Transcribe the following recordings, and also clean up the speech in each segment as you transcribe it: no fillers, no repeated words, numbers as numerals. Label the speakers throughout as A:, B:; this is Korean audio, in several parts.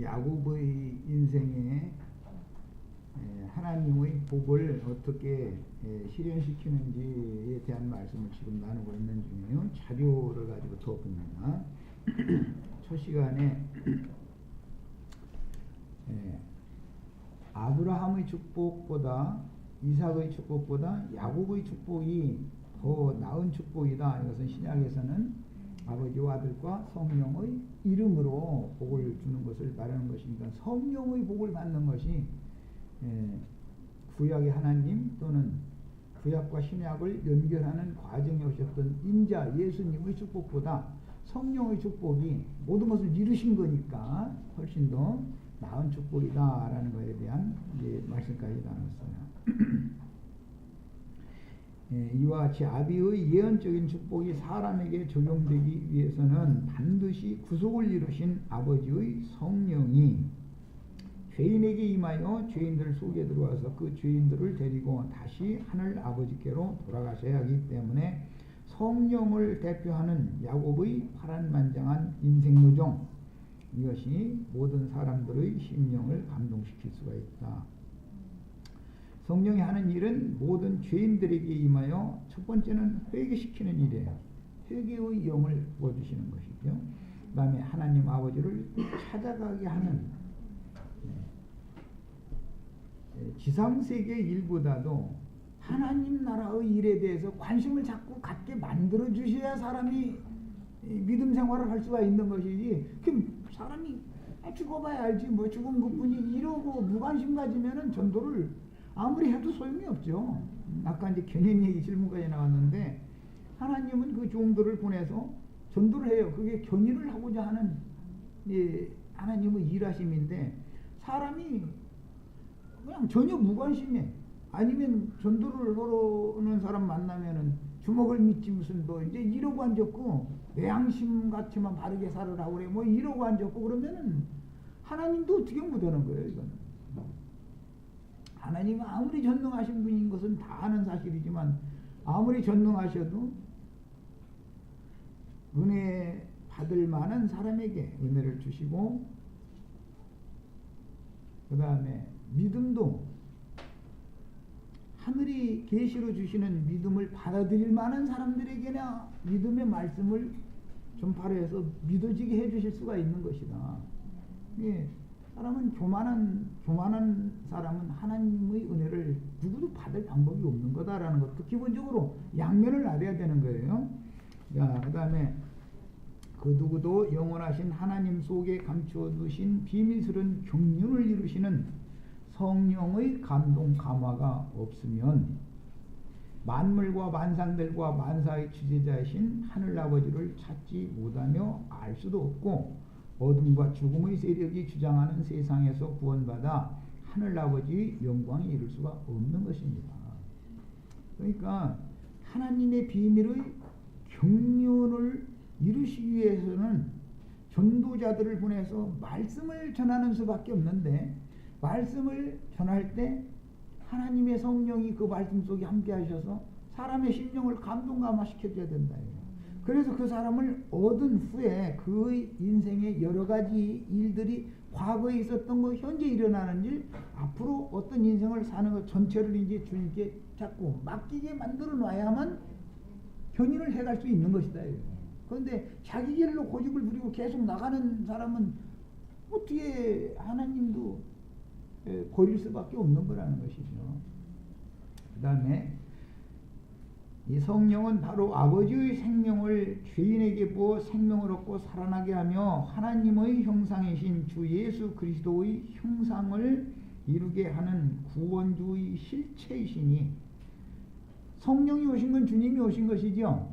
A: 야곱의 인생에 하나님의 복을 어떻게 실현시키는지에 대한 말씀을 지금 나누고 있는 중이에요. 자료를 가지고 더 봅니다. 첫 시간에 아브라함의 축복보다 이삭의 축복보다 야곱의 축복이 더 나은 축복이다. 이것은 신약에서는 아버지와 아들과 성령의 이름으로 복을 주는 것을 말하는 것이니까 성령의 복을 받는 것이 구약의 하나님 또는 구약과 신약을 연결하는 과정에 오셨던 인자 예수님의 축복보다 성령의 축복이 모든 것을 이루신 거니까 훨씬 더 나은 축복이다라는 것에 대한 말씀까지 나눴어요. 이와 같이 아비의 예언적인 축복이 사람에게 적용되기 위해서는 반드시 구속을 이루신 아버지의 성령이 죄인에게 임하여 죄인들 속에 들어와서 그 죄인들을 데리고 다시 하늘 아버지께로 돌아가셔야 하기 때문에 성령을 대표하는 야곱의 파란만장한 인생요정, 이것이 모든 사람들의 심령을 감동시킬 수가 있다. 성령이 하는 일은 모든 죄인들에게 임하여 첫 번째는 회개시키는 일이에요. 회개의 영을 부어주시는 것이죠. 그 다음에 하나님 아버지를 찾아가게 하는 지상세계 일보다도 하나님 나라의 일에 대해서 관심을 자꾸 갖게 만들어 주셔야 사람이 믿음 생활을 할 수가 있는 것이지. 그럼 사람이 죽어봐야 알지 뭐 죽은 것뿐이 이러고 무관심 가지면은 전도를 아무리 해도 소용이 없죠. 아까 이제 견인 얘기 질문까지 나왔는데 하나님은 그 종들을 보내서 전도를 해요. 그게 견인을 하고자 하는 하나님의 일하심인데 사람이 그냥 전혀 무관심해. 아니면 전도를 하러 오는 사람 만나면은 주먹을 믿지 무슨 뭐 이제 이러고 앉았고 내 양심 같이만 바르게 살으라고 그래 뭐 이러고 앉았고 그러면은 하나님도 어떻게 못하는 거예요. 이거는 하나님은 아무리 전능하신 분인 것은 다 아는 사실이지만 아무리 전능하셔도 은혜 받을 만한 사람에게 은혜를 주시고 그 다음에 믿음도 하늘이 계시로 주시는 믿음을 받아들일 만한 사람들에게나 믿음의 말씀을 전파해서 믿어지게 해주실 수가 있는 것이다. 사람은 교만한 사람은 하나님의 은혜를 누구도 받을 방법이 없는 거다라는 것도 기본적으로 양면을 알아야 되는 거예요. 그 다음에 그 누구도 영원하신 하나님 속에 감추어 두신 비밀스러운 경륜을 이루시는 성령의 감동 감화가 없으면 만물과 만상들과 만사의 주재자이신 하늘아버지를 찾지 못하며 알 수도 없고 어둠과 죽음의 세력이 주장하는 세상에서 구원받아 하늘아버지의 영광에 이를 수가 없는 것입니다. 그러니까 하나님의 비밀의 경륜을 이루시기 위해서는 전도자들을 보내서 말씀을 전하는 수밖에 없는데 말씀을 전할 때 하나님의 성령이 그 말씀 속에 함께 하셔서 사람의 심령을 감동감화시켜줘야 된다. 그래서 그 사람을 얻은 후에 그의 인생의 여러 가지 일들이 과거에 있었던 것, 현재 일어나는 일, 앞으로 어떤 인생을 사는 것 전체를 이제 주님께 자꾸 맡기게 만들어 놔야만 견인을 해갈 수 있는 것이다. 그런데 자기 길로 고집을 부리고 계속 나가는 사람은 어떻게 하나님도 버릴 수밖에 없는 거라는 것이죠. 그 다음에 이 성령은 바로 아버지의 생명을 죄인에게 부어 생명을 얻고 살아나게 하며 하나님의 형상이신 주 예수 그리스도의 형상을 이루게 하는 구원주의 실체이시니 성령이 오신 건 주님이 오신 것이죠.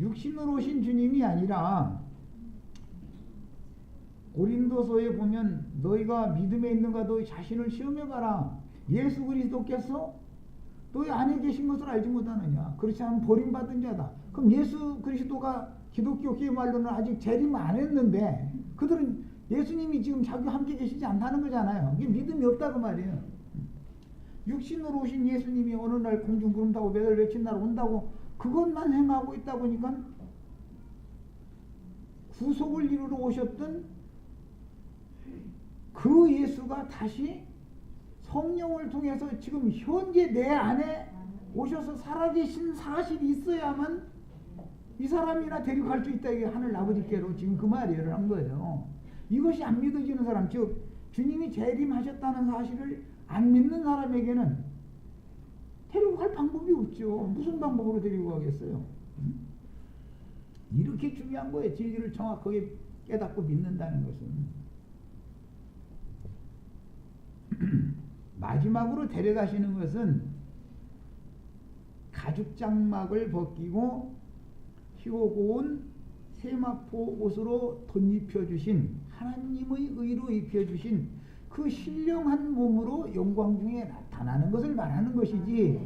A: 육신으로 오신 주님이 아니라 고린도서에 보면 너희가 믿음에 있는가 너희 자신을 시험해봐라. 예수 그리스도께서 너희 안에 계신 것을 알지 못하느냐. 그렇지 않으면 버림받은 자다. 그럼 예수 그리스도가 기독교계의 말로는 아직 재림 안 했는데 그들은 예수님이 지금 자기와 함께 계시지 않다는 거잖아요. 이게 믿음이 없다고 말이에요. 육신으로 오신 예수님이 어느 날 공중 구름 타고 매달 며칠 날 온다고 그것만 행하고 있다 보니까 구속을 이루러 오셨던 그 예수가 다시 성령을 통해서 지금 현재 내 안에 오셔서 살아계신 사실이 있어야만 이 사람이나 데려갈 수 있다. 이게 하늘 아버지께로 지금 그 말을 한 거예요. 이것이 안 믿어지는 사람, 즉 주님이 재림하셨다는 사실을 안 믿는 사람에게는 데리고 갈 방법이 없죠. 무슨 방법으로 데리고 가겠어요? 이렇게 중요한 거예요. 진리를 정확하게 깨닫고 믿는다는 것은. 마지막으로 데려가시는 것은 가죽 장막을 벗기고 희고 고운 세마포 옷으로 덧입혀주신 하나님의 의로 입혀주신 그 신령한 몸으로 영광 중에 나타나는 것을 말하는 것이지,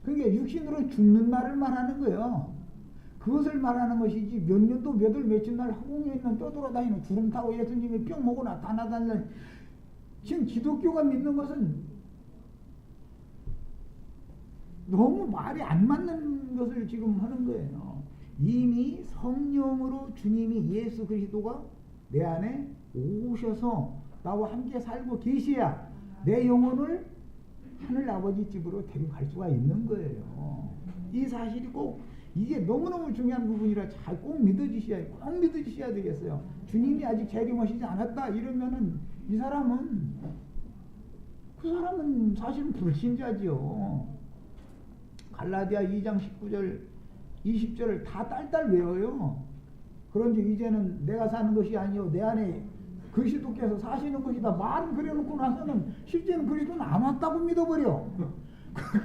A: 그러니까 육신으로 죽는 날을 말하는 거예요. 그것을 말하는 것이지 몇 년도 몇 월 며칠 날 허공에 있는 떠돌아다니는 구름 타고 예수님이 뿅 하고 나타나다는, 지금 기독교가 믿는 것은 너무 말이 안 맞는 것을 지금 하는 거예요. 이미 성령으로 주님이 예수 그리스도가 내 안에 오셔서 나와 함께 살고 계셔야 내 영혼을 하늘 아버지 집으로 데려갈 수가 있는 거예요. 이 사실이 꼭 이게 너무너무 중요한 부분이라 잘 꼭 믿어주셔야 되겠어요. 주님이 아직 재림하시지 않았다 이러면은 이 사람은, 그 사람은 사실은 불신자지요. 갈라디아 2장 19절 20절을 다 딸딸 외워요. 그런지 이제는 내가 사는 것이 아니요 내 안에 그리스도께서 사시는 것이다. 말은 그래놓고 나서는 실제는 그리스도는 안 왔다고 믿어버려.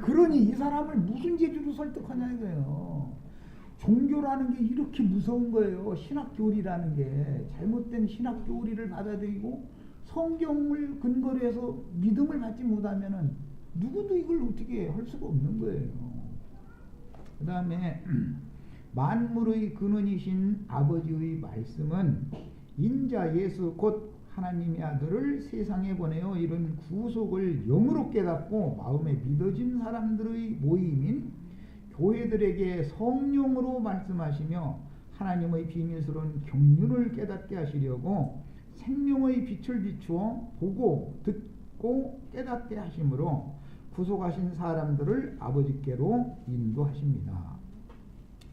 A: 그러니 이 사람을 무슨 재주로 설득하냐 이거예요. 종교라는 게 이렇게 무서운 거예요. 신학교리라는 게 잘못된 신학교리를 받아들이고 성경을 근거로 해서 믿음을 받지 못하면은 누구도 이걸 어떻게 할 수가 없는 거예요. 그 다음에 만물의 근원이신 아버지의 말씀은 인자 예수 곧 하나님의 아들을 세상에 보내어 이런 구속을 영으로 깨닫고 마음에 믿어진 사람들의 모임인 교회들에게 성령으로 말씀하시며 하나님의 비밀스러운 경륜을 깨닫게 하시려고 생명의 빛을 비추어 보고 듣고 깨닫게 하심으로 구속하신 사람들을 아버지께로 인도하십니다.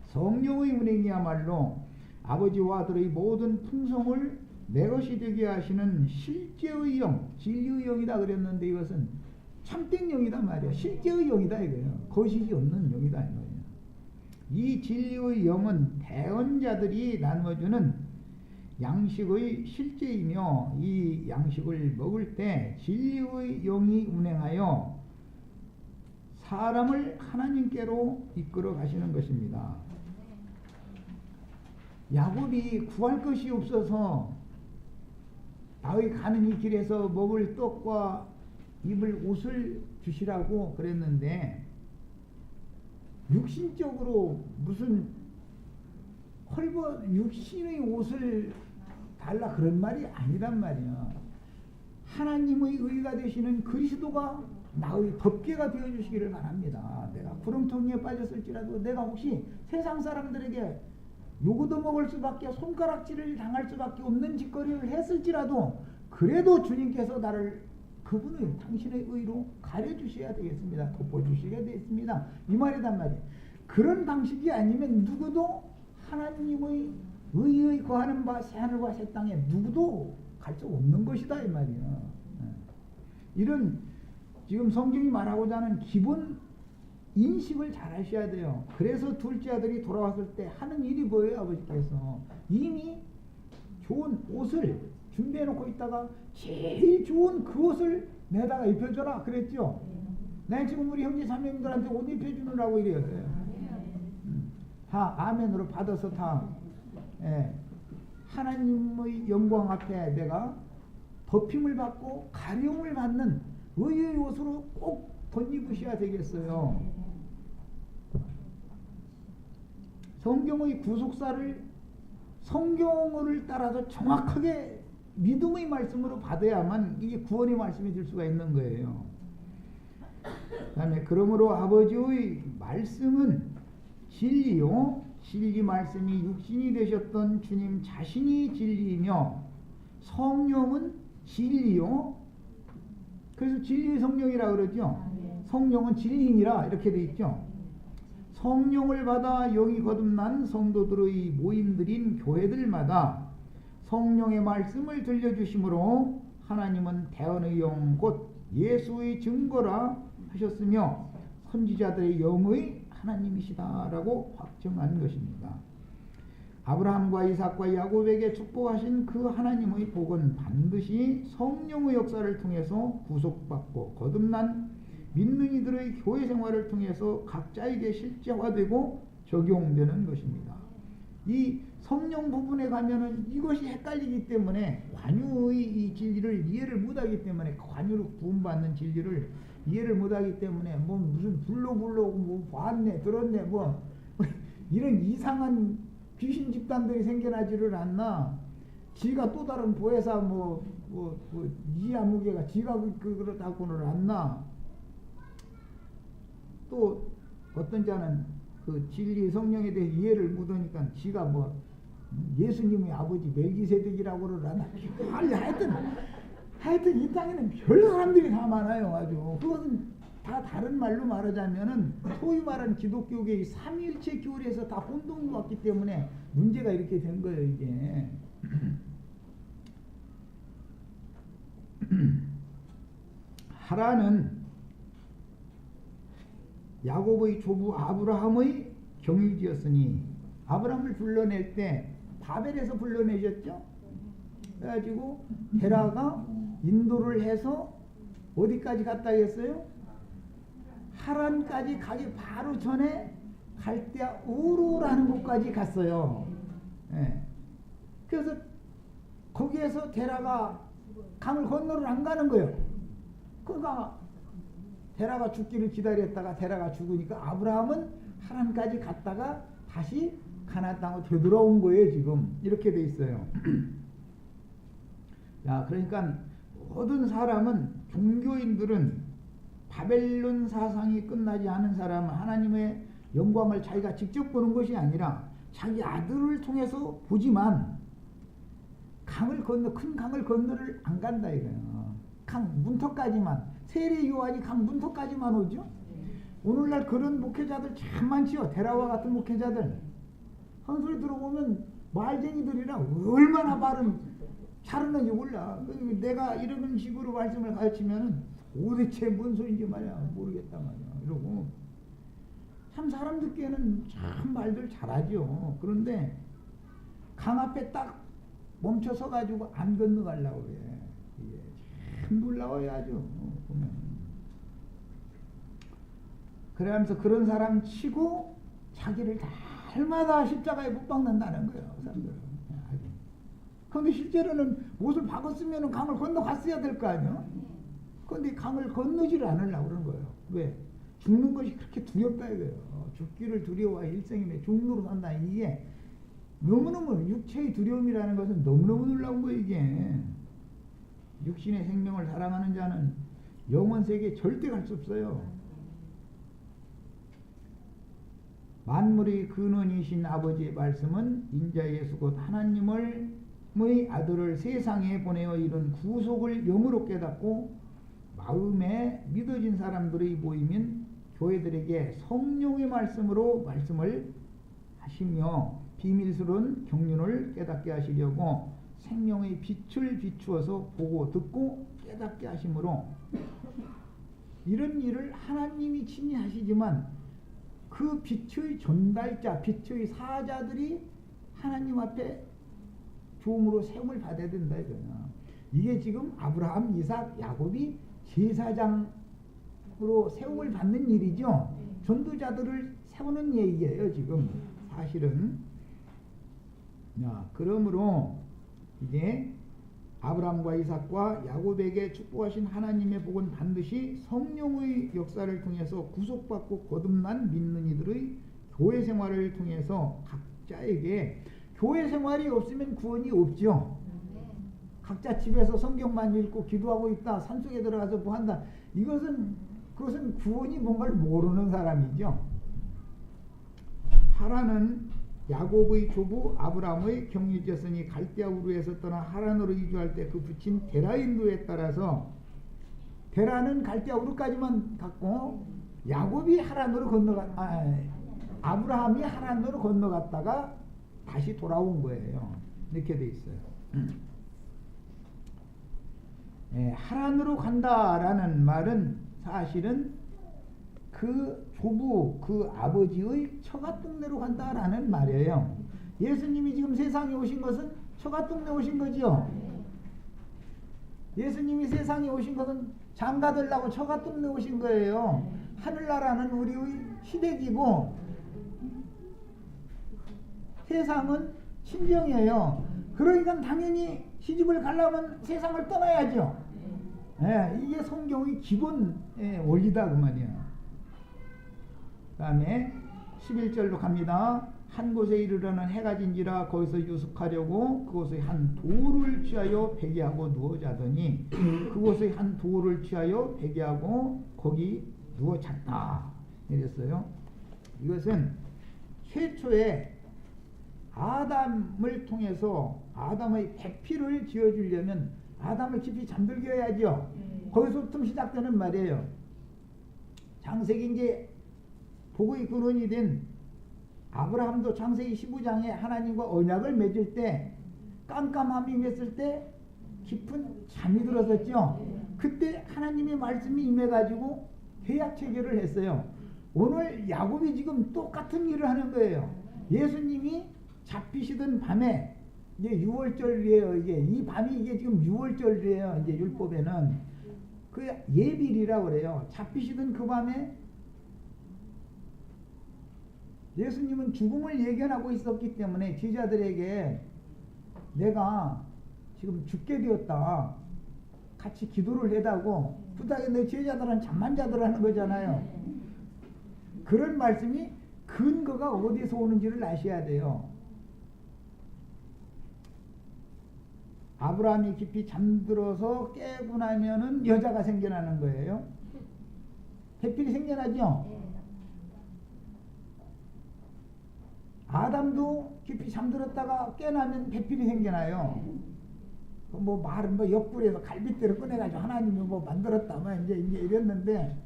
A: 성령의 운행이야말로 아버지와 아들의 모든 풍성을 내 것이 되게 하시는 실제의 영, 진리의 영이다 그랬는데 이것은 참된 영이다 말이야. 실제의 영이다 이거예요. 거짓이 없는 영이다 이 말이야. 이 진리의 영은 대언자들이 나누어주는 양식의 실제이며 이 양식을 먹을 때 진리의 영이 운행하여 사람을 하나님께로 이끌어 가시는 것입니다. 야곱이 구할 것이 없어서 나의 가는 이 길에서 먹을 떡과 입을 옷을 주시라고 그랬는데 육신적으로 무슨 육신의 옷을 달라 그런 말이 아니란 말이야. 하나님의 의가 되시는 그리스도가 나의 덮개가 되어주시기를 바랍니다. 내가 구렁텅이에 빠졌을지라도 내가 혹시 세상 사람들에게 요거도 먹을 수밖에 손가락질을 당할 수밖에 없는 짓거리를 했을지라도 그래도 주님께서 나를 그분의 당신의 의로 가려주셔야 되겠습니다. 덮어주셔야 되겠습니다. 이 말이란 말이에요. 그런 방식이 아니면 누구도 하나님의 의에 거하는 바 새하늘과 새 땅에 누구도 갈 수 없는 것이다 이 말이에요. 이런 지금 성경이 말하고자 하는 기본 인식을 잘 하셔야 돼요. 그래서 둘째 아들이 돌아왔을 때 하는 일이 뭐예요? 아버지께서 이미 좋은 옷을 준비해 놓고 있다가 제일 좋은 그 옷을 내다가 입혀줘라 그랬죠. 내가 지금 우리 형제 자매님들한테 옷 입혀주느라고 이래요. 다 아멘으로 받아서 다 하나님의 영광 앞에 내가 덮임을 받고 가려움을 받는 의의 옷으로 꼭 덧입으셔야 되겠어요. 성경의 구속사를 성경을 따라서 정확하게 믿음의 말씀으로 받아야만 이게 구원의 말씀이 될 수가 있는 거예요. 그 다음에 그러므로 아버지의 말씀은 진리요 진리 말씀이 육신이 되셨던 주님 자신이 진리이며 성령은 진리요. 그래서 진리의 성령이라 그러죠. 성령은 진리니라 이렇게 돼 있죠. 성령을 받아 영이 거듭난 성도들의 모임들인 교회들마다 성령의 말씀을 들려주심으로 하나님은 대언의 영 곧 예수의 증거라 하셨으며 선지자들의 영의 하나님이시다라고 확정한 것입니다. 아브라함과 이삭과 야곱에게 축복하신 그 하나님의 복은 반드시 성령의 역사를 통해서 구속받고 거듭난 믿는 이들의 교회 생활을 통해서 각자에게 실제화되고 적용되는 것입니다. 이 성령 부분에 가면은 이것이 헷갈리기 때문에 관유의 이 진리를 이해를 못하기 때문에 관유로 구원받는 진리를 이해를 못하기 때문에 뭐 무슨 불로 뭐 봤네 들었네 뭐 이런 이상한 귀신 집단들이 생겨나지를 않나. 지가 또 다른 보혜사 이아무개가 지가 그렇다고는 않나. 또 어떤 자는 그 진리 성령에 대해 이해를 못하니까 지가 뭐 예수님의 아버지 멜기세덱이라고 그러나. 하여튼 이 땅에는 별 사람들이 다 많아요. 아주 그것은 다 다른 말로 말하자면은 소위 말하는 기독교계의 삼위일체 교리에서 다 혼동이 왔기 때문에 문제가 이렇게 된 거예요. 이게 하라는 야곱의 조부 아브라함의 경유지였으니 아브라함을 불러낼 때 바벨에서 불러내셨죠. 그래가지고 헤라가 인도를 해서 어디까지 갔다 했어요? 하란까지 가기 바로 전에 갈대아 우르라는 곳까지 갔어요. 예. 그래서 거기에서 데라가 강을 건너를 안 가는 거예요. 그러니까 데라가 죽기를 기다렸다가 데라가 죽으니까 아브라함은 하란까지 갔다가 다시 가나안 땅으로 되돌아온 거예요. 지금 이렇게 돼 있어요. 야, 그러니까 모든 사람은 종교인들은 바벨론 사상이 끝나지 않은 사람은 하나님의 영광을 자기가 직접 보는 것이 아니라 자기 아들을 통해서 보지만 큰 강을 건너를 안 간다 이거예요. 강 문턱까지만. 세례 요한이 강 문턱까지만 오죠. 오늘날 그런 목회자들 참 많지요. 데라와 같은 목회자들. 한 소리 들어보면 말쟁이들이라 얼마나 말은 잘하는지 몰라. 내가 이런 식으로 말씀을 가르치면은 도대체 뭔 소리인지 말이야 모르겠다 말이야 이러고. 참 사람 듣기에는 참 말들 잘하죠. 그런데 강 앞에 딱 멈춰 서 가지고 안 건너가려고 그래. 이게 참 놀라워요 아주 보면. 그러면서 그런 사람 치고 자기를 날마다 십자가에 못 박는다는 거예요. 그 사람들은. 그런데 실제로는 못을 박았으면 강을 건너갔어야 될 거 아니에요. 그런데 강을 건너지를 않으려고 그러는 거예요. 왜? 죽는 것이 그렇게 두렵다 이거예요. 죽기를 두려워해 일생임에 종로로 산다. 이게 너무너무 육체의 두려움이라는 것은 너무너무 놀라운 거예요. 이게 육신의 생명을 사랑하는 자는 영원 세계에 절대 갈 수 없어요. 만물의 근원이신 아버지의 말씀은 인자 예수 곧 하나님의 아들을 세상에 보내어 이룬 구속을 영으로 깨닫고 마음에 믿어진 사람들의 모임인 교회들에게 성령의 말씀으로 말씀을 하시며 비밀스러운 경륜을 깨닫게 하시려고 생명의 빛을 비추어서 보고 듣고 깨닫게 하심으로 이런 일을 하나님이 친히 하시지만 그 빛의 전달자, 빛의 사자들이 하나님 앞에 종으로 세움을 받아야 된다 이거야. 이게 지금 아브라함, 이삭, 야곱이 제사장으로 세움을 받는 일이죠. 전도자들을 세우는 얘기예요 지금 사실은. 야, 그러므로 이제 아브라함과 이삭과 야곱에게 축복하신 하나님의 복은 반드시 성령의 역사를 통해서 구속받고 거듭난 믿는 이들의 교회 생활을 통해서 각자에게. 교회 생활이 없으면 구원이 없죠. 각자 집에서 성경만 읽고 기도하고 있다, 산속에 들어가서 뭐 한다, 그것은 구원이 뭔가를 모르는 사람이죠. 하라는 야곱의 조부 아브라함의 경유지였으니 갈대아 우르에서 떠나 하란으로 이주할 때 그 붙인 데라 인도에 따라서 데라는 갈대아 우르까지만 갔고 야곱이 하란으로 아브라함이 하란으로 건너갔다가 다시 돌아온 거예요. 이렇게 돼 있어요. 하란으로 간다라는 말은 사실은 그 조부, 그 아버지의 처가동네로 간다라는 말이에요. 예수님이 지금 세상에 오신 것은 처가동네 오신 거죠. 예수님이 세상에 오신 것은 장가들라고 처가동네 오신 거예요. 하늘나라는 우리의 시댁이고 세상은 친정이에요. 그러니까 당연히 시집을 가려면 세상을 떠나야죠. 이게 성경의 기본 원리다 그 말이야. 그 다음에 11절로 갑니다. 한 곳에 이르러는 해가 진지라 거기서 유숙하려고 그곳의 한 돌을 취하여 베개하고 누워 자더니 그곳의 한 돌을 취하여 베개하고 거기 누워 잤다 이랬어요. 이것은 최초에 아담을 통해서 아담의 배필을 지어주려면 아담을 깊이 잠들게 해야죠. 거기서부터 시작되는 말이에요. 창세기 이제 복의 근원이 된 아브라함도 창세기 15장에 하나님과 언약을 맺을 때 깜깜함이 임했을 때 깊은 잠이 들었었죠. 그때 하나님의 말씀이 임해가지고 계약 체결을 했어요. 오늘 야곱이 지금 똑같은 일을 하는 거예요. 예수님이 잡히시던 밤에 이제 6월절이에요. 이 밤이 이게 지금 6월절이에요. 이제 율법에는 그 예빌이라고 그래요. 잡히시던 그 밤에 예수님은 죽음을 예견하고 있었기 때문에 제자들에게 내가 지금 죽게 되었다. 같이 기도를 해다고 부탁했는데 제자들은 잠만 자더라는 거잖아요. 그런 말씀이 근거가 어디서 오는지를 아셔야 돼요. 아브라함이 깊이 잠들어서 깨고 나면은 여자가 생겨나는 거예요. 배필이 생겨나죠. 아담도 깊이 잠들었다가 깨나면 배필이 생겨나요. 뭐 말은 뭐 옆구리에서 갈빗대로 꺼내가지고 하나님이 뭐 만들었다 뭐 이제 이랬는데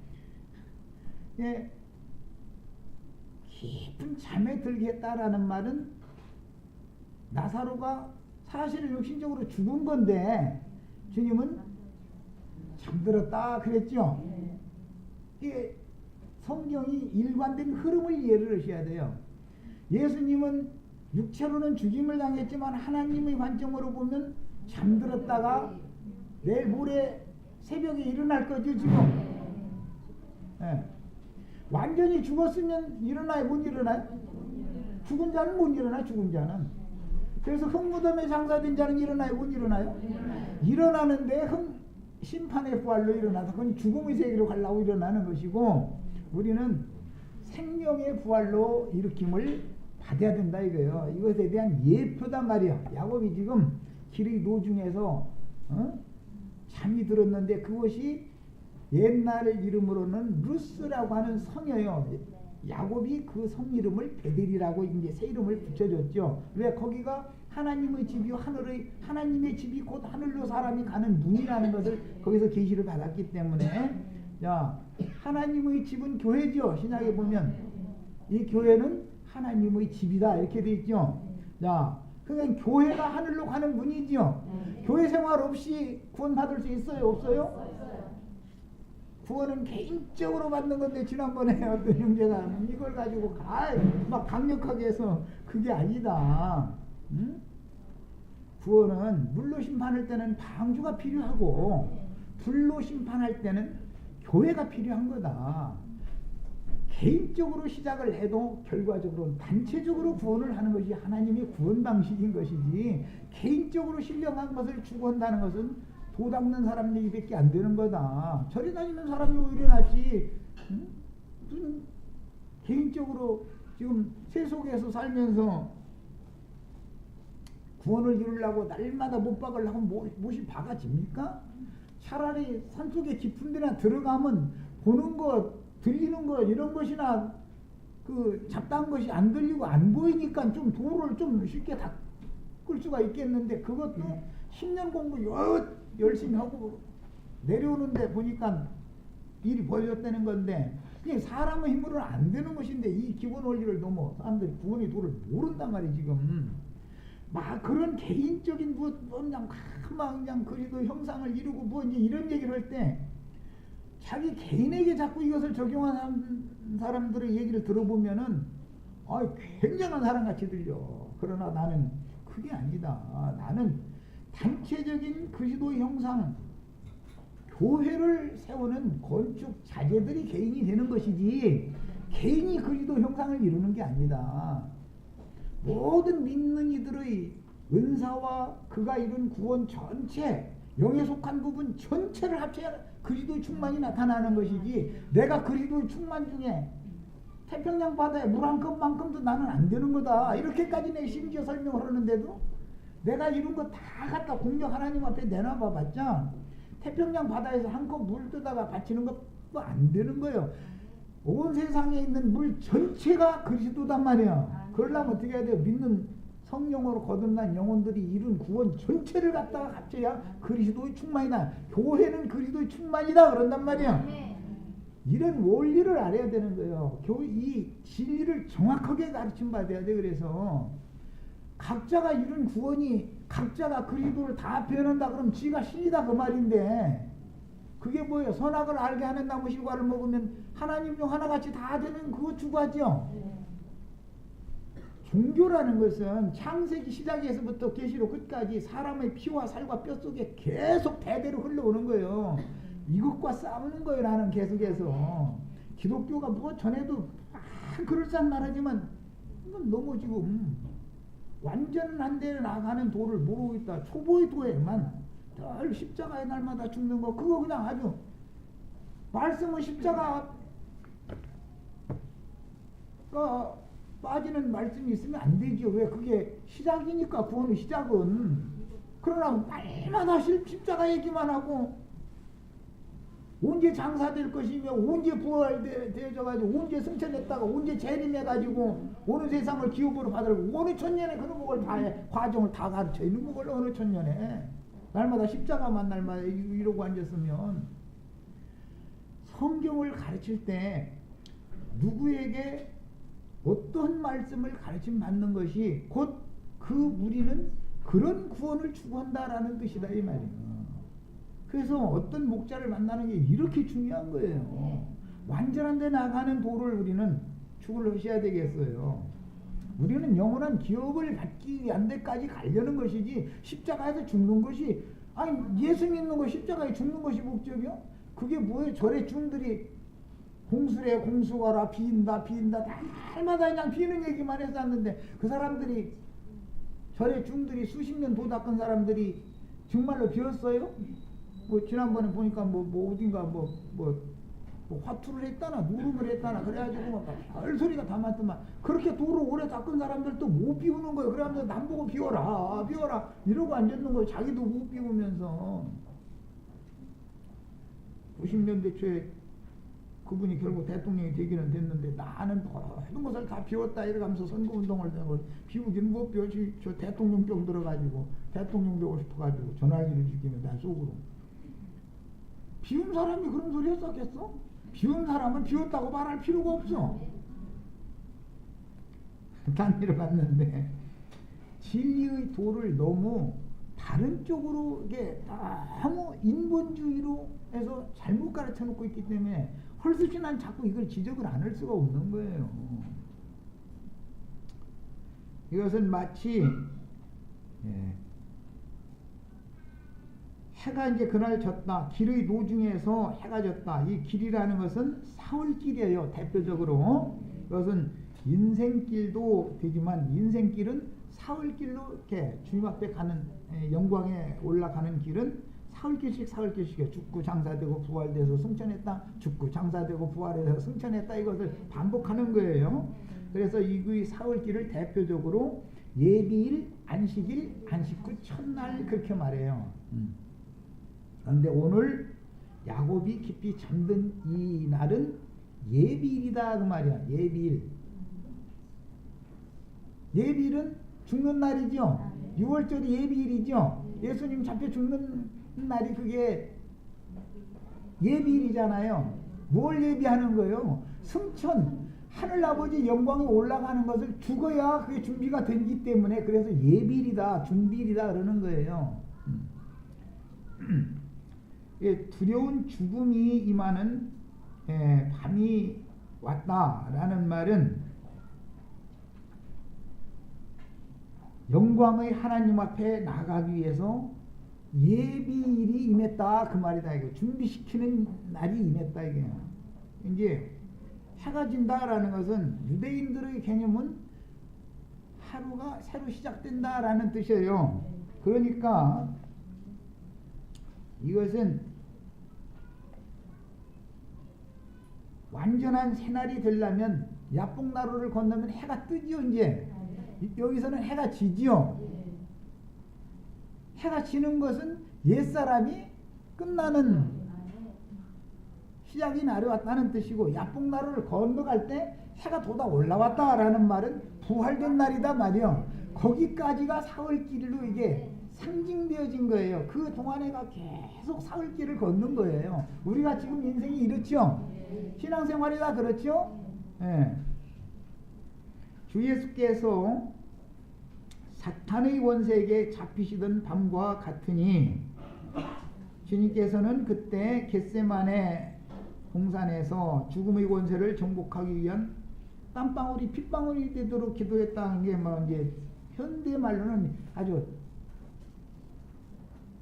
A: 깊은 잠에 들게 했다라는 말은 나사로가 사실은 육신적으로 죽은 건데 주님은 잠들었다 그랬죠. 이게 성경이 일관된 흐름을 이해를 하셔야 돼요. 예수님은 육체로는 죽임을 당했지만 하나님의 관점으로 보면 잠들었다가 내일 모레 새벽에 일어날 거죠 지금. 완전히 죽었으면 일어나요? 못 일어나요? 죽은 자는 못 일어나. 죽은 자는. 그래서 흙무덤에 장사된 자는 일어나요? 못 일어나요? 일어나는데 심판의 부활로 일어나서 그건 죽음의 세계로 가려고 일어나는 것이고 우리는 생명의 부활로 일으킴을 받아야 된다 이거예요. 이것에 대한 예표단 말이에요. 야곱이 지금 길의 노중에서 잠이 들었는데 그것이 옛날 이름으로는 루스라고 하는 성이에요. 야곱이 그 성 이름을 베델이라고 이제 새 이름을 붙여줬죠. 왜? 거기가 하나님의 집이 하나님의 집이 곧 하늘로 사람이 가는 문이라는 것을 거기서 계시를 받았기 때문에 자 하나님의 집은 교회죠. 신약에 보면 이 교회는 하나님의 집이다 이렇게 돼 있죠. 자 그러니까 교회가 하늘로 가는 문이죠. 교회 생활 없이 구원받을 수 있어요? 없어요? 구원은 개인적으로 받는 건데 지난번에 어떤 형제가 이걸 가지고 막 강력하게 해서 그게 아니다. 응? 구원은 물로 심판할 때는 방주가 필요하고 불로 심판할 때는 교회가 필요한 거다. 개인적으로 시작을 해도 결과적으로 단체적으로 구원을 하는 것이 하나님의 구원 방식인 것이지 개인적으로 신령한 것을 추구한다는 것은 도 닦는 사람 얘기밖에 안 되는 거다. 절에 다니는 사람이 오히려 낫지. 무슨 개인적으로 지금 세속에서 살면서 구원을 이루려고 날마다 못 박으려고 못이 박아집니까? 차라리 산속에 깊은 데나 들어가면 보는 것 들리는 것 이런 것이나 그 잡다한 것이 안 들리고 안 보이니까 좀 도를 좀 쉽게 닦을 수가 있겠는데 그것도 10년 공부 열심히 하고 내려오는데 보니까 일이 벌어졌다는 건데 그냥 사람의 힘으로는 안 되는 것인데 이 기본 원리를 너무 사람들이 구원의 도를 모른단 말이에요 지금. 막 그런 개인적인 그냥 그리도 형상을 이루고 뭐 이제 이런 얘기를 할 때 자기 개인에게 자꾸 이것을 적용하는 사람들의 얘기를 들어보면은 굉장한 사람같이 들려. 그러나 나는 그게 아니다. 나는 단체적인 그리스도의 형상 교회를 세우는 건축 자재들이 개인이 되는 것이지 개인이 그리스도 형상을 이루는 게 아니다. 모든 믿는 이들의 은사와 그가 이룬 구원 전체 영에 속한 부분 전체를 합쳐야 그리스도의 충만이 나타나는 것이지 내가 그리스도의 충만 중에 태평양 바다에 물 한 컵만큼도 나는 안 되는 거다 이렇게까지 내 심지어 설명을 하는데도 내가 이룬 거 다 갖다 공력 하나님 앞에 내놔봐 봤자 태평양 바다에서 한 컵 물 뜨다가 바치는 것도 안 되는 거예요. 온 세상에 있는 물 전체가 그리스도단 말이야. 그러려면 어떻게 해야 돼요? 믿는 성령으로 거듭난 영혼들이 이룬 구원 전체를 갖다가 합쳐야 그리스도의 충만이다. 교회는 그리스도의 충만이다 그런단 말이야. 이런 원리를 알아야 되는 거예요. 이 진리를 정확하게 가르침 받아야 돼. 그래서 각자가 이룬 구원이 각자가 그리스도를 다 표현한다 그러면 지가 신이다 그 말인데 그게 뭐예요? 선악을 알게 하는 나무 실과를 먹으면 하나님 중 하나같이 다 되는 그거 추구하죠. 종교라는 것은 창세기 시작에서부터 계시록 끝까지 사람의 피와 살과 뼈 속에 계속 대대로 흘러오는 거예요. 이것과 싸우는 거예요. 나는 계속해서 기독교가 뭐 전에도 그럴싸한 말하지만 너무 지금 완전한 데 나가는 도를 모르고 있다. 초보의 도에만 늘 십자가의 날마다 죽는 거 그거 그냥 아주 말씀은 십자가 빠지는 말씀이 있으면 안 되죠. 왜? 그게 시작이니까 구원의 시작은. 그러나 날마다 십자가 얘기만 하고 언제 장사될 것이며 언제 부활되어져가지고 언제 승천했다가 언제 재림해가지고 어느 세상을 기업으로 받으려고 어느 천년에 그런 걸 다 과정을 다 가르쳐 있는 걸 어느 천년에 날마다 십자가만 날마다 이러고 앉았으면 성경을 가르칠 때 누구에게 어떤 말씀을 가르침 받는 것이 곧 그 우리는 그런 구원을 추구한다라는 뜻이다 이 말이에요. 그래서 어떤 목자를 만나는 게 이렇게 중요한 거예요. 완전한 데 나가는 도를 우리는 추구를 하셔야 되겠어요. 우리는 영원한 기업을 받기 위한 데까지 가려는 것이지 십자가에서 죽는 것이 아니 예수 믿는 거 십자가에 죽는 것이 목적이요? 그게 뭐예요? 절에 중들이 공수래 공수가라 비인다 날마다 그냥 비는 얘기만 했었는데 그 사람들이 절에 중들이 수십 년 도 닦은 사람들이 정말로 비었어요? 뭐 지난번에 보니까 뭐 어딘가 뭐 화투를 했다나 누름을 했다나 그래가지고 막 별소리가 다 많더만 그렇게 도로 오래 닦은 사람들도 못 비우는 거예요. 그러면서 남 보고 비워라 이러고 앉았는 거예요. 자기도 못 비우면서 90년대 초에 그분이 결국 대통령이 되기는 됐는데 나는 모든 것을 다 비웠다 이러면서 선거운동을 하고 비우긴 못 비워. 저 대통령병 들어가지고 대통령 되고 싶어가지고 전화기를 죽이면 난 속으로 비운 사람이 그런 소리 했었겠어? 비운 사람은 비웠다고 말할 필요가 없어. 단위로 갔는데 진리의 도를 너무 다른 쪽으로 이게 너무 인본주의로 해서 잘못 가르쳐 놓고 있기 때문에 헐수시 난 자꾸 이걸 지적을 안 할 수가 없는 거예요. 이것은 마치 해가 이제 그날 졌다. 길의 노중에서 해가 졌다. 이 길이라는 것은 사흘길이에요. 대표적으로. 이것은 인생길도 되지만 인생길은 사흘길로 이렇게 주님 앞에 가는 영광에 올라가는 길은 사흘길씩이에요. 죽고 장사되고 부활돼서 승천했다. 죽고 장사되고 부활해서 승천했다. 이것을 반복하는 거예요. 그래서 이 사흘길을 대표적으로 예비일, 안식일, 안식 후 첫날 그렇게 말해요. 그런데 오늘 야곱이 깊이 잠든 이 날은 예비일이다 그 말이야. 예비일. 예비일은 죽는 날이죠. 6월절이 예비일이죠. 예수님 잡혀 죽는 날이 그게 예비일이잖아요. 뭘 예비하는 거예요? 승천, 하늘아버지 영광에 올라가는 것을 죽어야 그게 준비가 되기 때문에 그래서 예비일이다, 준비일이다 그러는 거예요. 두려운 죽음이 임하는 밤이 왔다라는 말은 영광의 하나님 앞에 나가기 위해서 예비일이 임했다 그 말이다. 이거 준비시키는 날이 임했다 이게요. 이제 해가 진다라는 것은 유대인들의 개념은 하루가 새로 시작된다라는 뜻이에요. 그러니까 이것은 완전한 새날이 되려면 야복나루를 건너면 해가 뜨지요. 이제 여기서는 해가 지지요. 해가 지는 것은 옛사람이 끝나는 시작이 나려왔다는 뜻이고, 야복나루를 건너갈 때 해가 돋아 올라왔다라는 말은 부활된 날이다 말이요. 거기까지가 사흘길로 이게 상징되어진 거예요. 그 동안에가 계속 사흘길을 걷는 거예요. 우리가 지금 인생이 이렇죠. 신앙생활이 다 그렇죠. 예. 주 예수께서 사탄의 원색에 잡히시던 밤과 같으니 주님께서는 그때 겟세마네 동산에서 죽음의 권세를 정복하기 위한 땀방울이 핏방울이 되도록 기도했다는 게 뭐 이제 현대 말로는 아주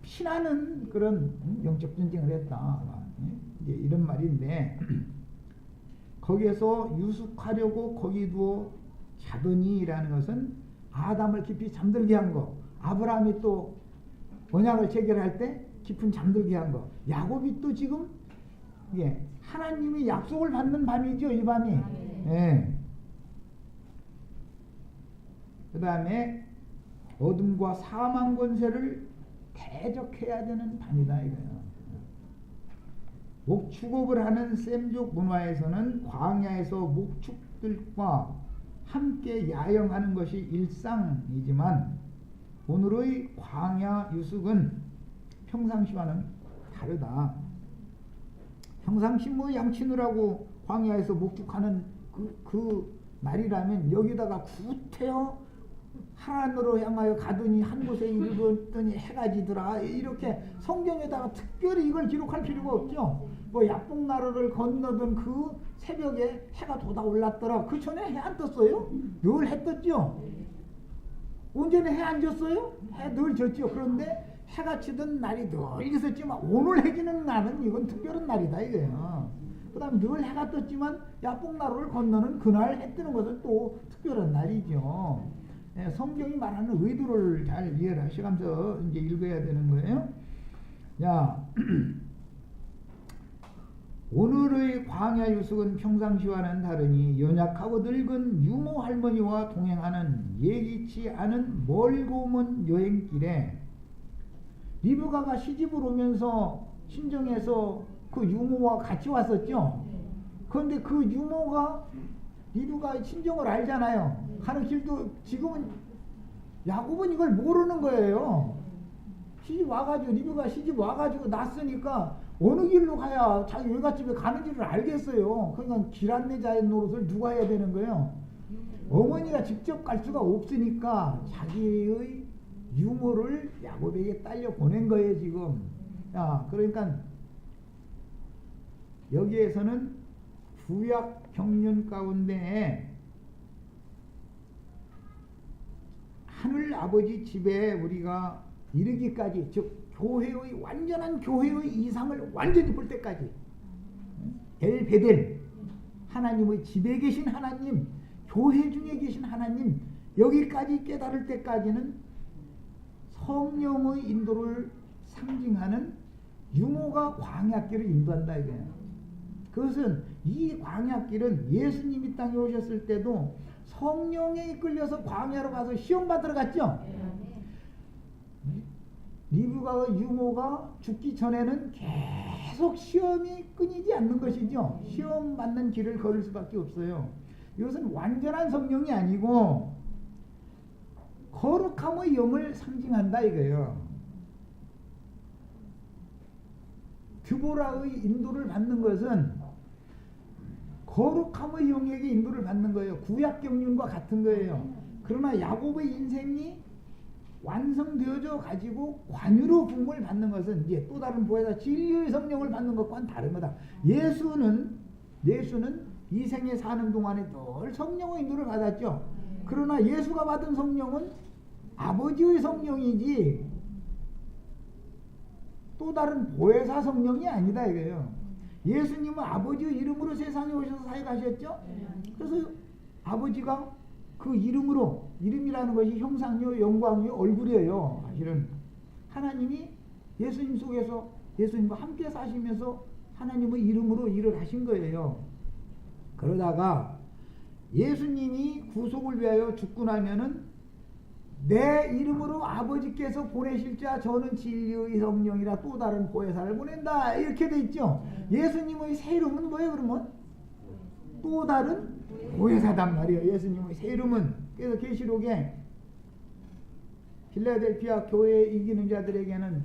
A: 피나는 그런 영적 전쟁을 했다. 이제 이런 말인데 거기에서 유숙하려고 거기 두어 자더니라는 것은 아담을 깊이 잠들게 한 거, 아브라함이 또 언약을 체결할 때 깊은 잠들게 한 거, 야곱이 또 지금 하나님의 약속을 받는 밤이죠, 이 밤이. 예. 그 다음에 어둠과 사망 권세를 대적해야 되는 밤이다 이거예요. 목축업을 하는 셈족 문화에서는 광야에서 목축들과 함께 야영하는 것이 일상이지만 오늘의 광야 유숙은 평상시와는 다르다. 평상시 뭐 양치느라고 광야에서 목축하는 그 날이라면 여기다가 구태여 하란으로 향하여 가더니 한 곳에 이르렀더니 해가 지더라. 이렇게 성경에다가 특별히 이걸 기록할 필요가 없죠. 뭐 야복나루를 건너던 그 새벽에 해가 돋아 올랐더라. 그 전에 해 안 떴어요? 늘 해 떴죠. 언제는 해 안 졌어요? 해 늘 졌죠. 그런데 해가 지던 날이 늘 있었지만 오늘 해 지는 날은 이건 특별한 날이다 이거예요. 그 다음에 늘 해가 떴지만 야복나루를 건너는 그날 해 뜨는 것은 또 특별한 날이죠. 성경이 말하는 의도를 잘 이해를 하시면서 이제 읽어야 되는 거예요. 자, 오늘의 광야 유숙은 평상시와는 다르니 연약하고 늙은 유모 할머니와 동행하는 예기치 않은 멀고 먼 여행길에 리브가가 시집을 오면서 친정에서 그 유모와 같이 왔었죠. 그런데 그 유모가 리브가의 친정을 알잖아요. 가는 길도 지금은 야곱은 이걸 모르는 거예요. 시집 와가지고 리브가 시집 와가지고 났으니까 어느 길로 가야 자기 외갓집에 가는지를 알겠어요. 그러니까 길 안내자의 노릇을 누가 해야 되는 거예요? 어머니가 직접 갈 수가 없으니까 자기의 유모를 야곱에게 딸려 보낸 거예요 지금. 야, 그러니까 여기에서는 구약 경륜 가운데 하늘 아버지 집에 우리가 이르기까지, 즉 교회의 완전한 교회의 이상을 완전히 볼 때까지, 엘베델 하나님의 집에 계신 하나님, 교회 중에 계신 하나님, 여기까지 깨달을 때까지는 성령의 인도를 상징하는 유모가 광야길을 인도한다 이거예요. 그것은 이 광야길은 예수님이 땅에 오셨을 때도 성령에 이끌려서 광야로 가서 시험 받으러 갔죠. 리브가와 유모가 죽기 전에는 계속 시험이 끊이지 않는 것이죠. 시험 받는 길을 걸을 수밖에 없어요. 이것은 완전한 성령이 아니고 거룩함의 영을 상징한다 이거예요. 드보라의 인도를 받는 것은 거룩함의 영에게 인도를 받는 거예요. 구약 경륜과 같은 거예요. 그러나 야곱의 인생이 완성되어져 가지고 관유로 부음을 받는 것은 이제 또 다른 보혜사 진리의 성령을 받는 것과는 다른 거다. 예수는 이 생에 사는 동안에 늘 성령의 인도를 받았죠. 그러나 예수가 받은 성령은 아버지의 성령이지 또 다른 보혜사 성령이 아니다 이거예요. 예수님은 아버지의 이름으로 세상에 오셔서 사역하셨죠. 그래서 아버지가 그 이름으로, 이름이라는 것이 형상이요 영광이요 얼굴이에요. 사실은 하나님이 예수님 속에서 예수님과 함께 사시면서 하나님의 이름으로 일을 하신 거예요. 그러다가 예수님이 구속을 위하여 죽고 나면은 내 이름으로 아버지께서 보내실 자 저는 진리의 성령이라 또 다른 보혜사를 보낸다 이렇게 돼 있죠. 예수님의 새 이름은 뭐예요 그러면? 또 다른 보혜사단 말이에요. 예수님의 새 이름은. 그래서 계시록에 필라델피아 교회에 이기는 자들에게는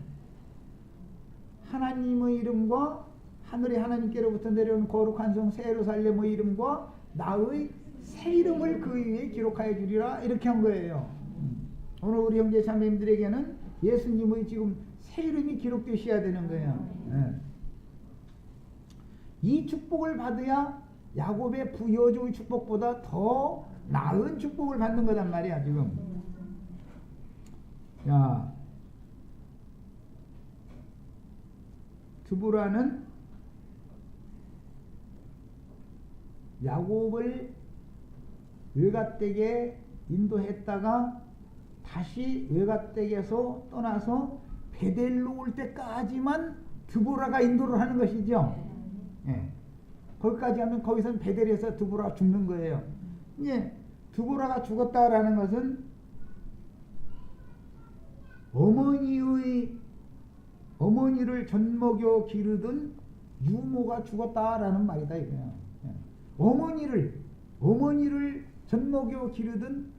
A: 하나님의 이름과 하늘의 하나님께로부터 내려온 거룩한 성 새 예루살렘의 이름과 나의 새 이름을 그 위에 기록하여 주리라 이렇게 한 거예요. 오늘 우리 형제 자매님들에게는 예수님의 지금 새 이름이 기록되셔야 되는 거예요. 네. 이 축복을 받아야 야곱의 부여조의 축복보다 더 나은 축복을 받는 거단 말이야 지금. 자, 드보라는 야곱을 외갓댁에 인도했다가 다시 외갓댁에서 떠나서 베델로 올 때까지만 드보라가 인도를 하는 것이죠. 예. 거기까지 하면 거기서는 베델에서 드보라가 죽는 거예요. 이제 드보라가 죽었다라는 것은 어머니를 젖먹여 기르던 유모가 죽었다라는 말이다 이거예요. 예. 어머니를 젖먹여 기르던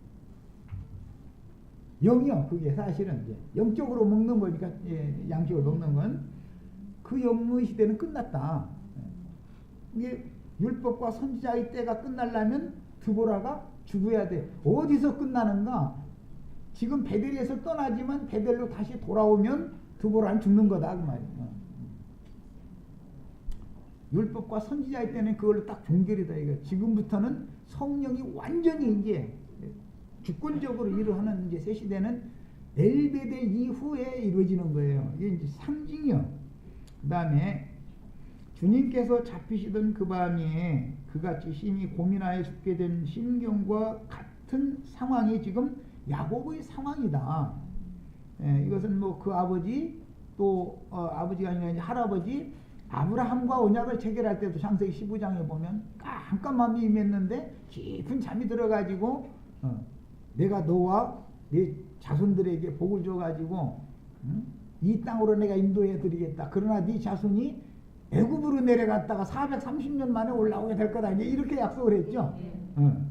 A: 영이요. 그게 사실은 이제 영적으로 먹는 거니까 예, 양식을 먹는 건 그 영의 시대는 끝났다. 이게 율법과 선지자의 때가 끝나려면 드보라가 죽어야 돼. 어디서 끝나는가? 지금 베델에서 떠나지만 베델로 다시 돌아오면 드보라는 죽는 거다 그 말이에요. 율법과 선지자의 때는 그걸로 딱 종결이다 이거. 지금부터는 성령이 완전히 이제 주권적으로 일을 하는 이제 새 시대는 엘베델 이후에 이루어지는 거예요. 이게 이제 상징이요. 그 다음에 주님께서 잡히시던 그 밤에 그같이 심히 고민하여 죽게 된 심경과 같은 상황이 지금 야곱의 상황이다. 예, 이것은 뭐 그 아버지 또 아버지가 아니라 이제 할아버지 아브라함과 언약을 체결할 때도 창세기 15장에 보면 깜깜함이 임했는데 깊은 잠이 들어가지고 내가 너와 네 자손들에게 복을 줘가지고 이 땅으로 내가 인도해 드리겠다. 그러나 네 자손이 애굽으로 내려갔다가 430년 만에 올라오게 될 거다. 이제 이렇게 약속을 했죠.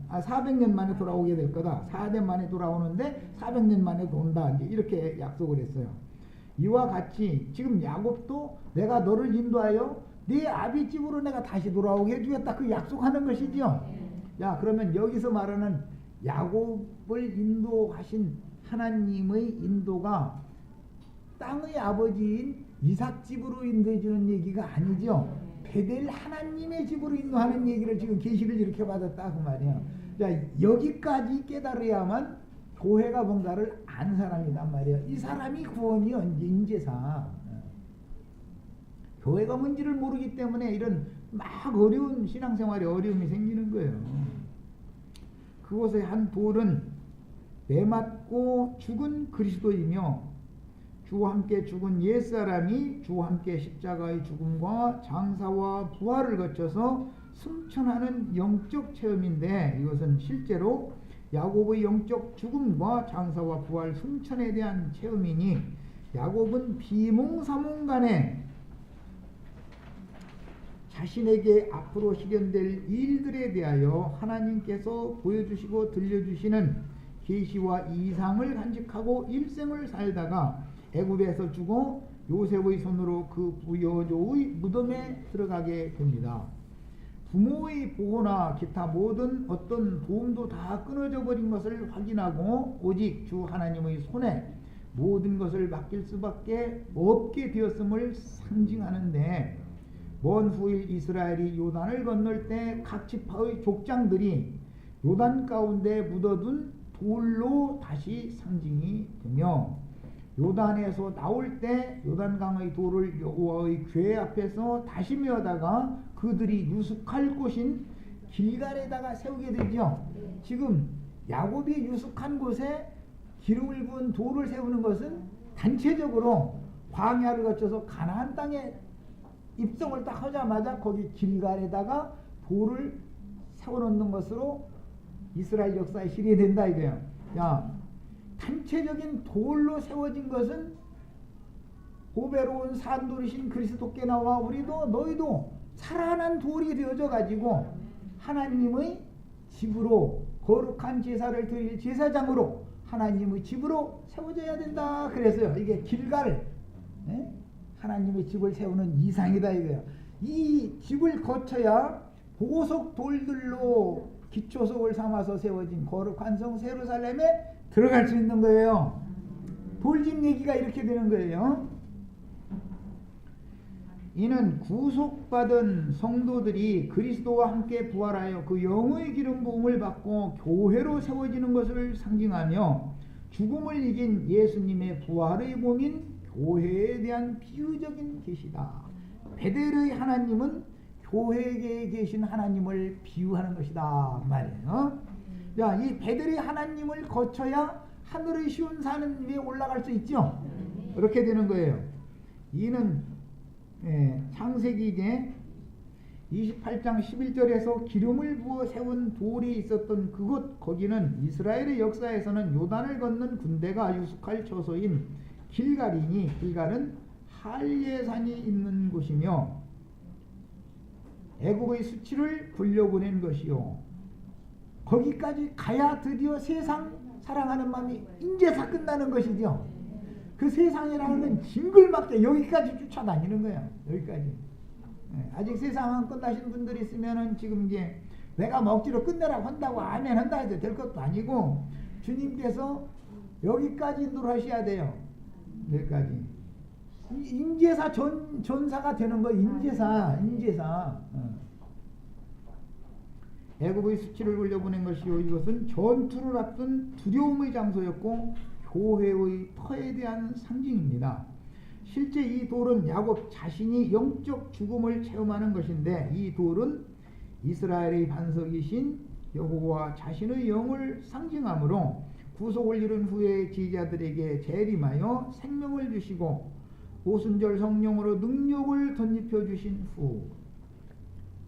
A: 400년 만에 돌아오게 될 거다. 4년 만에 돌아오는데 400년 만에 온다. 이제 이렇게 약속을 했어요. 이와 같이 지금 야곱도 내가 너를 인도하여 네 아비 집으로 내가 다시 돌아오게 해주겠다. 그 약속하는 것이죠. 야, 그러면 여기서 말하는 야곱을 인도하신 하나님의 인도가 땅의 아버지인 이삭 집으로 인도해 주는 얘기가 아니죠. 베델 하나님의 집으로 인도하는 얘기를 지금 계시를 이렇게 받았다 그 말이야. 자, 여기까지 깨달아야만 교회가 뭔가를 아는 사람이란 말이야. 이 사람이 구원이 언제인지사. 교회가 뭔지를 모르기 때문에 이런 막 어려운 신앙생활에 어려움이 생기는 거예요. 그곳의 한 돌은 매 맞고 죽은 그리스도이며 주와 함께 죽은 옛사람이 주와 함께 십자가의 죽음과 장사와 부활을 거쳐서 승천하는 영적 체험인데 이것은 실제로 야곱의 영적 죽음과 장사와 부활 승천에 대한 체험이니 야곱은 비몽사몽간에 자신에게 앞으로 실현될 일들에 대하여 하나님께서 보여주시고 들려주시는 계시와 이상을 간직하고 일생을 살다가 애굽에서 죽어 요셉의 손으로 그 부여조의 무덤에 들어가게 됩니다. 부모의 보호나 기타 모든 어떤 도움도 다 끊어져 버린 것을 확인하고 오직 주 하나님의 손에 모든 것을 맡길 수밖에 없게 되었음을 상징하는데, 먼 후일 이스라엘이 요단을 건널 때 각 지파의 족장들이 요단 가운데 묻어둔 돌로 다시 상징이 되며, 요단에서 나올 때 요단강의 돌을 여호와의 궤 앞에서 다시 메어다가 그들이 유숙할 곳인 길갈에다가 세우게 되죠. 지금 야곱이 유숙한 곳에 기름을 부은 돌을 세우는 것은 단체적으로 광야를 거쳐서 가나안 땅에 입성을 딱 하자마자 거기 길갈에다가 돌을 세워놓는 것으로 이스라엘 역사에 실현이 된다 이거예요. 야, 단체적인 돌로 세워진 것은 보배로운 산돌이신 그리스도께 나와 우리도 너희도 살아난 돌이 되어져 가지고 하나님의 집으로, 거룩한 제사를 드릴 제사장으로 하나님의 집으로 세워져야 된다 그랬어요. 이게 길갈, 하나님의 집을 세우는 이상이다 이거예요. 이 집을 거쳐야 보석 돌들로 기초석을 삼아서 세워진 거룩한 성 예루살렘에 들어갈 수 있는 거예요. 돌집 얘기가 이렇게 되는 거예요. 이는 구속받은 성도들이 그리스도와 함께 부활하여 그 영의 기름 부음을 받고 교회로 세워지는 것을 상징하며, 죽음을 이긴 예수님의 부활의 몸인 교회에 대한 비유적인 계시다. 베델의 하나님은 교회에 계신 하나님을 비유하는 것이다 말이에요. 자, 이 베델의 하나님을 거쳐야 하늘의 시온 산 위에 올라갈 수 있죠. 그렇게 되는 거예요. 이는 창세기 이제 28장 11절에서 기름을 부어 세운 돌이 있었던 그곳, 거기는 이스라엘의 역사에서는 요단을 건넌 군대가 유숙할 처소인 길갈이니, 길갈은 할례산이 있는 곳이며 애국의 수치를 굴려보낸 것이요, 거기까지 가야 드디어 세상 사랑하는 마음이 인제사 끝나는 것이죠. 그 세상이라는 건 징글맞게 여기까지 쫓아다니는 거예요. 여기까지. 아직 세상 안 끝나신 분들이 있으면은 지금 이제 내가 먹지로 끝내라고 한다고 아멘 한다 해도 될 것도 아니고, 주님께서 여기까지 인도하셔야 돼요. 여기까지. 인제사 전사가 되는 거예요. 인제사. 애굽의 수치를 굴려보낸 것이요, 이것은 전투를 앞둔 두려움의 장소였고 교회의 터에 대한 상징입니다. 실제 이 돌은 야곱 자신이 영적 죽음을 체험하는 것인데, 이 돌은 이스라엘의 반석이신 여호와 자신의 영을 상징하므로 구속을 이룬 후에 지지자들에게 재림하여 생명을 주시고 오순절 성령으로 능력을 덧입혀 주신 후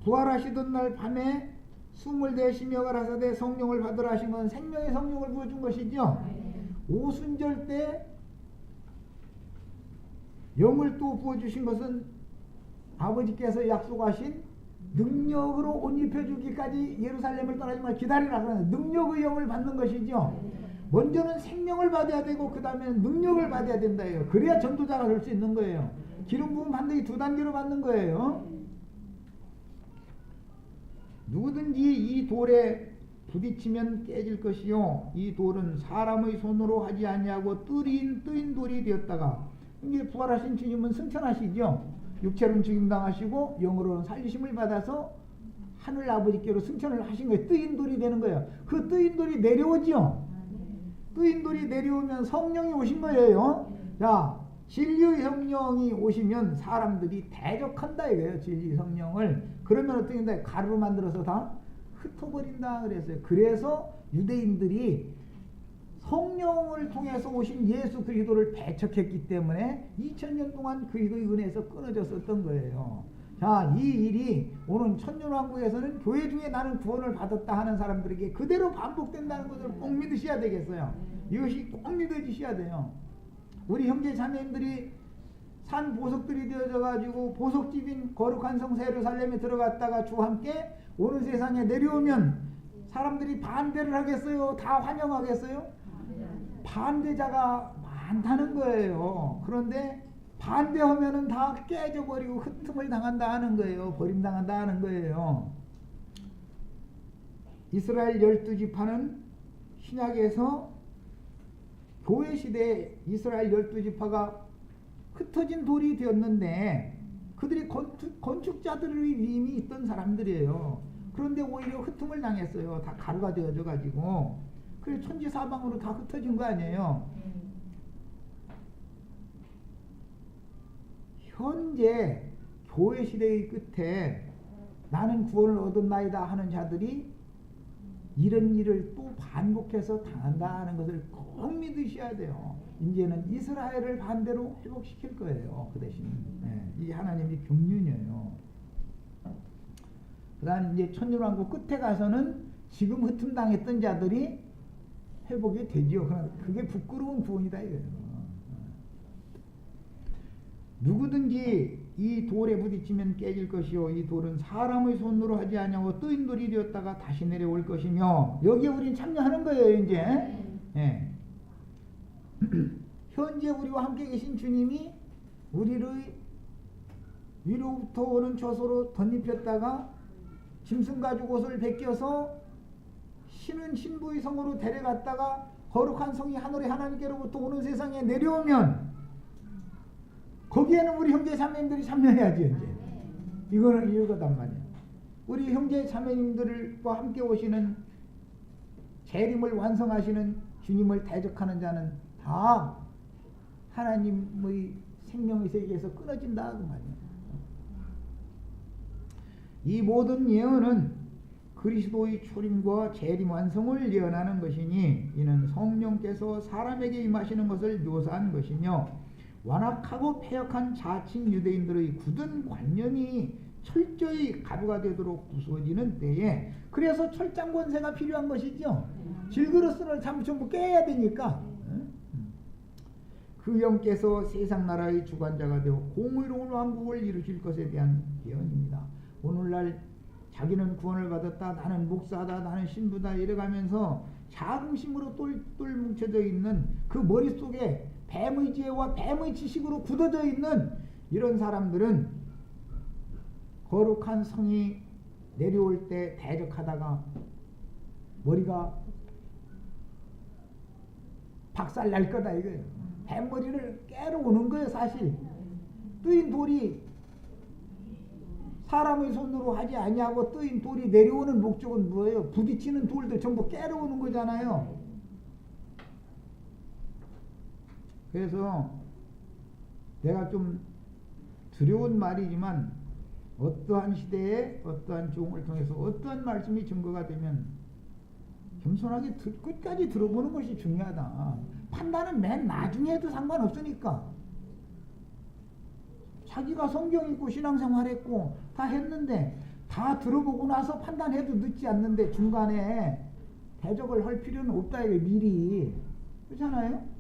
A: 부활하시던 날 밤에 숨을 내쉬며 가라사대 성령을 받으라 하신 건 생명의 성령을 부어준 것이죠. 오순절 때 영을 또 부어주신 것은 아버지께서 약속하신 능력으로 옷 입혀주기까지 예루살렘을 떠나지 말고 기다리라 그러는 능력의 영을 받는 것이죠. 먼저는 생명을 받아야 되고 그 다음에는 능력을 받아야 된다예요. 그래야 전도자가 될 수 있는 거예요. 기름 부음 반드시 두 단계로 받는 거예요. 누구든지 이 돌에 부딪히면 깨질 것이요, 이 돌은 사람의 손으로 하지 아니하고 뜨인 돌이 되었다가, 이게 부활하신 주님은 승천하시죠. 육체로는 죽임당하시고 영으로는 살리심을 받아서 하늘 아버지께로 승천을 하신 거예요. 뜨인 돌이 되는 거예요. 그 뜨인 돌이 내려오죠. 뜨인 돌이 내려오면 성령이 오신 거예요. 자, 진리의 성령이 오시면 사람들이 대적한다 이거예요. 진리 성령을. 그러면 어떻게 된다? 가루로 만들어서 다 흩어버린다 그랬어요. 그래서 유대인들이 성령을 통해서 오신 예수 그리스도를 배척했기 때문에 2000년 동안 그리스도의 은혜에서 끊어졌었던 거예요. 자, 이 일이 오는 천년왕국에서는 교회 중에 나는 구원을 받았다 하는 사람들에게 그대로 반복된다는 것을 꼭 믿으셔야 되겠어요. 이것이 꼭 믿어지셔야 돼요. 우리 형제 자매님들이 산 보석들이 되어져 가지고 보석집인 거룩한 성 예루살렘에 들어갔다가 주와 함께 오는 세상에 내려오면 사람들이 반대를 하겠어요? 다 환영하겠어요? 반대자가 많다는 거예요. 그런데 반대하면은 다 깨져버리고 흩음을 당한다 하는 거예요. 버림당한다 하는 거예요. 이스라엘 12지파는 신약에서 교회 시대에 이스라엘 12지파가 흩어진 돌이 되었는데 그들이 건축자들의 위임이 있던 사람들이에요. 그런데 오히려 흩음을 당했어요. 다 가루가 되어져 가지고. 그래서 천지사방으로 다 흩어진 거 아니에요. 현재 교회 시대의 끝에 나는 구원을 얻었나이다 하는 자들이 이런 일을 또 반복해서 당한다 하는 것을 꼭 믿으셔야 돼요. 이제는 이스라엘을 반대로 회복시킬 거예요. 그 대신 이 하나님의 경륜이에요. 그 다음 이제 천년왕국 끝에 가서는 지금 흩음당했던 자들이 회복이 되지요. 그게 부끄러운 구원이다 이거예요. 누구든지 이 돌에 부딪히면 깨질 것이요 이 돌은 사람의 손으로 하지 아니하고 뜨인 돌이 되었다가 다시 내려올 것이며, 여기에 우린 참여하는 거예요. 이제 현재 우리와 함께 계신 주님이 우리를 위로부터 오는 처소로 덧입혔다가 짐승 가죽 옷을 벗겨서 신은 신부의 성으로 데려갔다가 거룩한 성이 하늘의 하나님께로부터 오는 세상에 내려오면 거기에는 우리 형제 자매님들이 참여해야지. 이제 이거는 이유거단 말이야. 우리 형제 자매님들과 함께 오시는 재림을 완성하시는 주님을 대적하는 자는 다 하나님의 생명의 세계에서 끊어진다 그 말이야. 이 모든 예언은 그리스도의 초림과 재림 완성을 예언하는 것이니 이는 성령께서 사람에게 임하시는 것을 묘사한 것이며, 완악하고 패역한 자칭 유대인들의 굳은 관념이 철저히 가루가 되도록 부수어지는 때에, 그래서 철장 권세가 필요한 것이죠. 질그릇을 전부 깨야 되니까. 그 영께서 세상 나라의 주관자가 되어 공의로운 왕국을 이루실 것에 대한 예언입니다. 오늘날 자기는 구원을 받았다, 나는 목사다, 나는 신부다 이래가면서 자긍심으로 똘똘 뭉쳐져 있는 그 머릿속에 뱀의 지혜와 뱀의 지식으로 굳어져 있는 이런 사람들은 거룩한 성이 내려올 때 대적하다가 머리가 박살 날 거다 이거예요. 뱀머리를 깨러 오는 거예요. 사실 뜨인 돌이 사람의 손으로 하지 아니하고 뜨인 돌이 내려오는 목적은 뭐예요? 부딪히는 돌들 전부 깨러 오는 거잖아요. 그래서 내가 좀 두려운 말이지만 어떠한 시대에 어떠한 종을 통해서 어떠한 말씀이 증거가 되면 겸손하게 끝까지 들어보는 것이 중요하다. 판단은 맨 나중에 해도 상관없으니까. 자기가 성경 읽고 신앙생활 했고 다 했는데 다 들어보고 나서 판단해도 늦지 않는데 중간에 대적을 할 필요는 없다 이게 미리. 그렇잖아요?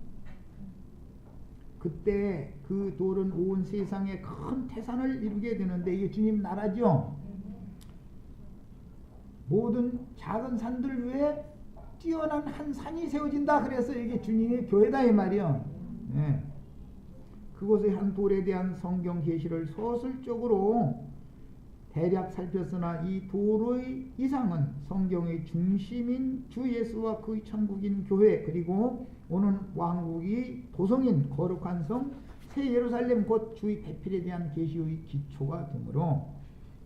A: 그때 그 돌은 온 세상에 큰 태산을 이루게 되는데 이게 주님 나라죠. 모든 작은 산들 위에 뛰어난 한 산이 세워진다. 그래서 이게 주님의 교회다 이 말이요. 그곳의 한 돌에 대한 성경 계시를 서술적으로 대략 살폈으나 이 돌의 이상은 성경의 중심인 주 예수와 그의 천국인 교회, 그리고 오는 왕국이 도성인 거룩한 성 새 예루살렘 곧 주의 배필에 대한 계시의 기초가 되므로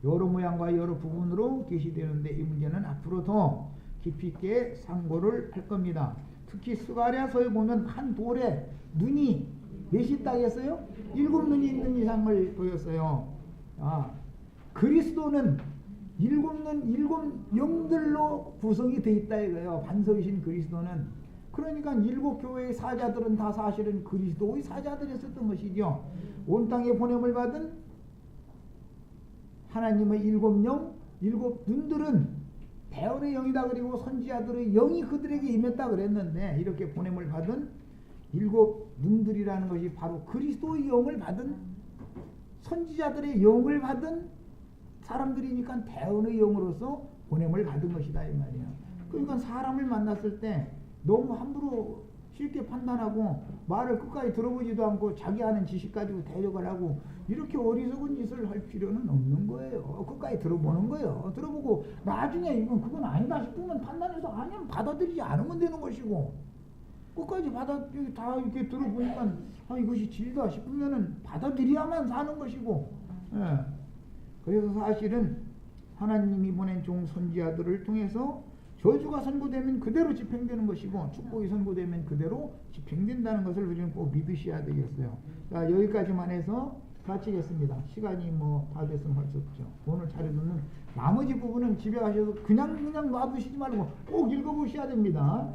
A: 여러 모양과 여러 부분으로 계시되는데 이 문제는 앞으로 더 깊이 있게 상고를 할 겁니다. 특히 스가랴서에 보면 한 돌에 눈이 몇이 있다고 했어요? 7눈이 있는 이상을 보였어요. 그리스도는 7눈 7영들로 구성이 되어 있다 이거예요. 반석이신 그리스도는. 그러니까 7교회의 사자들은 다 사실은 그리스도의 사자들이었던 것이죠. 온 땅에 보냄을 받은 하나님의 7영 7눈들은 대언의 영이다. 그리고 선지자들의 영이 그들에게 임했다 그랬는데, 이렇게 보냄을 받은 7눈들이라는 것이 바로 그리스도의 영을 받은 선지자들의 영을 받은 사람들이니까 대언의 영으로서 보냄을 받은 것이다 이 말이야. 그러니까 사람을 만났을 때 너무 함부로 쉽게 판단하고 말을 끝까지 들어보지도 않고 자기 아는 지식 가지고 대적을 하고 이렇게 어리석은 짓을 할 필요는 없는 거예요. 끝까지 들어보는 거예요. 들어보고 나중에 이건 그건 아니다 싶으면 판단해서 아니면 받아들이지 않으면 되는 것이고, 끝까지 다 이렇게 들어보니까 이것이 진리다 싶으면은 받아들여야만 사는 것이고. 예. 그래서 사실은 하나님이 보낸 종 선지자들을 통해서 저주가 선고되면 그대로 집행되는 것이고 축복이 선고되면 그대로 집행된다는 것을 우리는 꼭 믿으셔야 되겠어요. 자, 여기까지만 해서 마치겠습니다. 시간이 뭐 다 됐으면 할 수 없죠. 오늘 차례는 나머지 부분은 집에 가셔서 그냥 놔두시지 말고 꼭 읽어보셔야 됩니다.